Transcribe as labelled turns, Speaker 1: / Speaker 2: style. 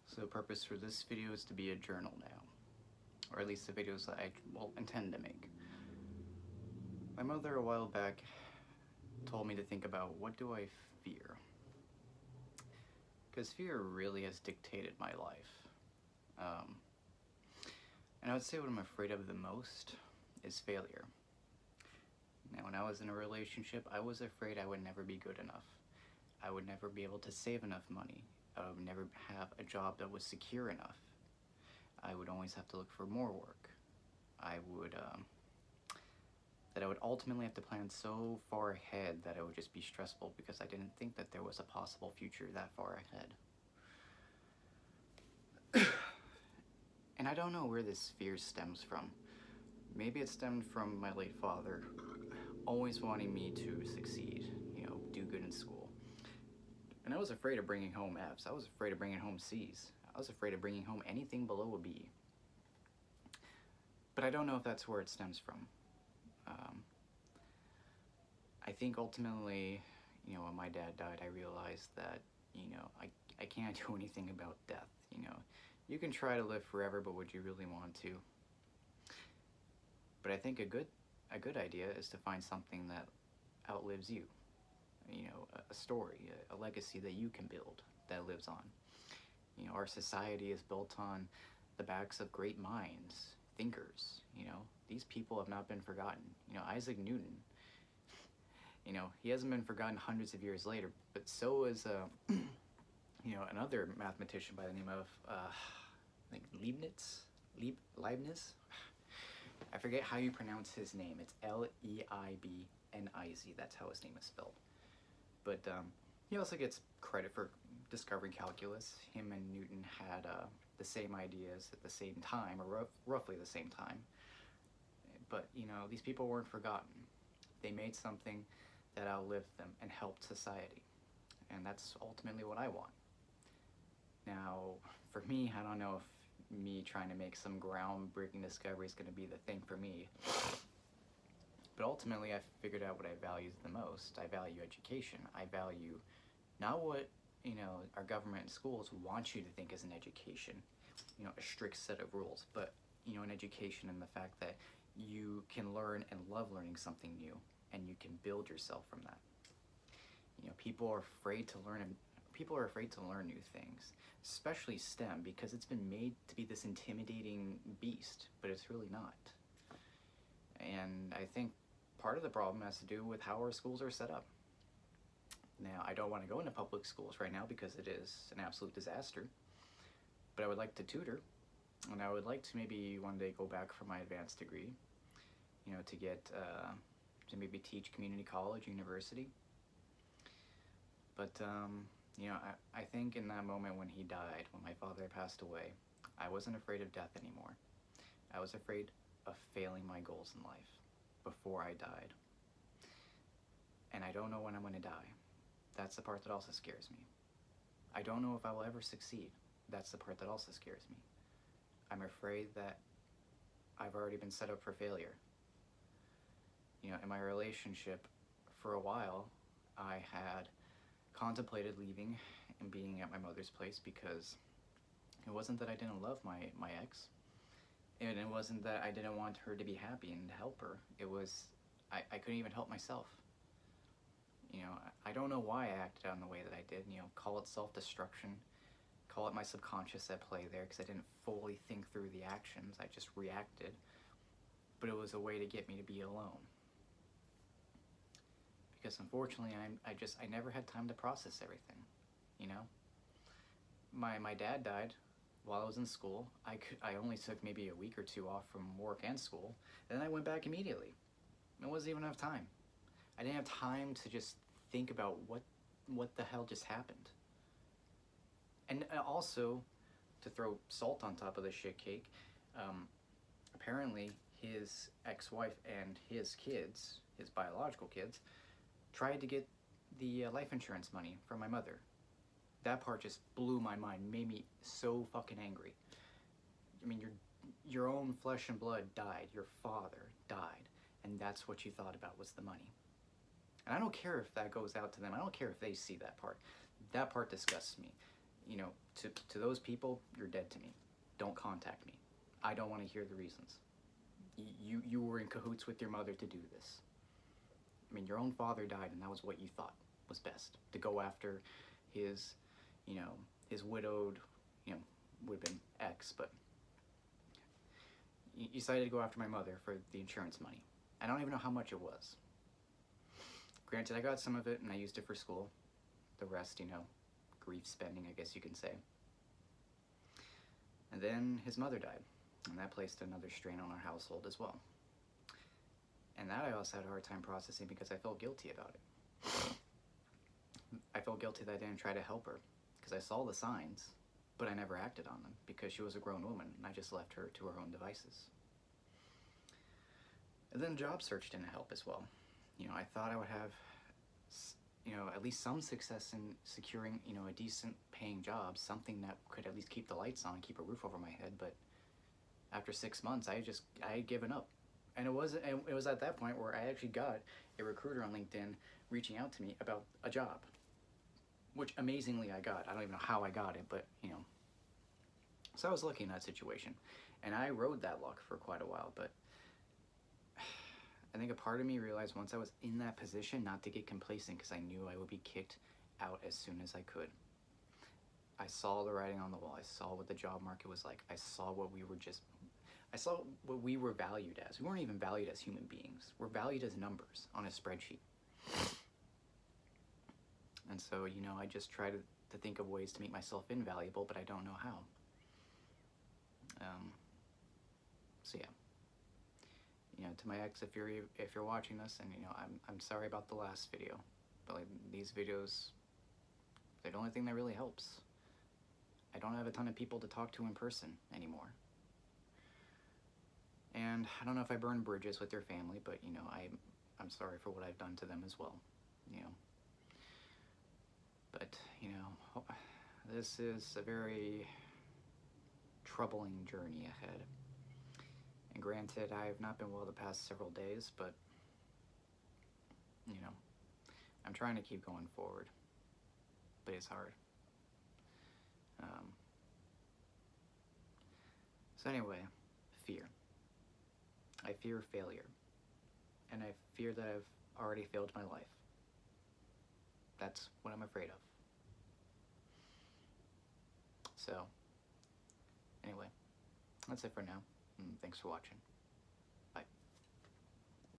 Speaker 1: So the purpose for this video is to be a journal now, or at least the videos that I will intend to make. My mother a while back told me to think about what do I fear, because fear really has dictated my life. And I would say what I'm afraid of the most is failure. Now, when I was in a relationship, I was afraid I would never be good enough. I would never be able to save enough money. I would never have a job that was secure enough. I would always have to look for more work. That I would ultimately have to plan so far ahead that it would just be stressful because I didn't think that there was a possible future that far ahead. And I don't know where this fear stems from. Maybe it stemmed from my late father always wanting me to succeed, do good in school. And I was afraid of bringing home F's. I was afraid of bringing home C's. I was afraid of bringing home anything below a B. But I don't know if that's where it stems from. I think ultimately, when my dad died, I realized that, I can't do anything about death. You can try to live forever, but would you really want to? But I think a good idea is to find something that outlives you. A story, a legacy that you can build that lives on. Our society is built on the backs of great minds, thinkers. These people have not been forgotten. Isaac Newton, he hasn't been forgotten hundreds of years later, but so is another mathematician by the name of I think Leibniz. I forget how you pronounce his name. It's Leibniz. That's how his name is spelled. But he also gets credit for discovering calculus. Him and Newton had the same ideas at the same time, or roughly the same time. But, these people weren't forgotten. They made something that outlived them and helped society. And that's ultimately what I want. Now, for me, I don't know if me trying to make some groundbreaking discovery is going to be the thing for me. But ultimately, I figured out what I value the most. I value education. I value not what, our government and schools want you to think is an education, a strict set of rules, but, an education and the fact that you can learn and love learning something new, and you can build yourself from that. People are afraid to learn new things, especially STEM, because it's been made to be this intimidating beast, but it's really not. And I think part of the problem has to do with how our schools are set up. Now, I don't want to go into public schools right now because it is an absolute disaster, but I would like to tutor, and I would like to maybe one day go back for my advanced degree, to get, to maybe teach community college, university. But, I think in that moment when he died, when my father passed away, I wasn't afraid of death anymore. I was afraid of failing my goals in life before I died. And I don't know when I'm going to die. That's the part that also scares me. I don't know if I will ever succeed. That's the part that also scares me. I'm afraid that I've already been set up for failure. In my relationship, for a while, I had contemplated leaving and being at my mother's place because it wasn't that I didn't love my ex, and it wasn't that I didn't want her to be happy and help her. It was, I couldn't even help myself. I don't know why I acted out in the way that I did. Call it self-destruction, call it my subconscious at play there, because I didn't fully think through the actions. I just reacted, but it was a way to get me to be alone. Because unfortunately, I never had time to process everything, My dad died while I was in school. I only took maybe a week or two off from work and school, and then I went back immediately. It wasn't even enough time. I didn't have time to just think about what the hell just happened. And also, to throw salt on top of the shit cake, apparently his ex-wife and his kids, his biological kids, tried to get the life insurance money from my mother. That part just blew my mind, made me so fucking angry. I mean, your own flesh and blood died, your father died, and that's what you thought about was the money. And I don't care if that goes out to them. I don't care if they see that part. That part disgusts me. To those people, you're dead to me. Don't contact me. I don't want to hear the reasons. You were in cahoots with your mother to do this. I mean, your own father died, and that was what you thought was best, to go after his, his widowed, would have been ex, but you decided to go after my mother for the insurance money. I don't even know how much it was. Granted, I got some of it, and I used it for school. The rest, grief spending, I guess you can say. And then his mother died, and that placed another strain on our household as well. And that I also had a hard time processing because I felt guilty about it. I felt guilty that I didn't try to help her because I saw the signs, but I never acted on them because she was a grown woman and I just left her to her own devices. And then job search didn't help as well. I thought I would have, at least some success in securing, a decent paying job, something that could at least keep the lights on, keep a roof over my head. But after 6 months, I had given up. And it was at that point where I actually got a recruiter on LinkedIn reaching out to me about a job, which amazingly I got. I don't even know how I got it, but so I was lucky in that situation, and I rode that luck for quite a while. But I think a part of me realized once I was in that position not to get complacent because I knew I would be kicked out as soon as I could. I saw the writing on the wall. I saw what the job market was like. I saw what we were valued as. We weren't even valued as human beings. We're valued as numbers on a spreadsheet. And so, I just try to think of ways to make myself invaluable, but I don't know how. So yeah. To my ex, if you're watching this, and I'm sorry about the last video, but these videos, they're the only thing that really helps. I don't have a ton of people to talk to in person anymore. And I don't know if I burned bridges with their family, but I'm sorry for what I've done to them as well. But this is a very troubling journey ahead. And granted, I have not been well the past several days, but I'm trying to keep going forward. But it's hard. So anyway, fear. I fear failure. And I fear that I've already failed my life. That's what I'm afraid of. So, anyway, that's it for now. And thanks for watching.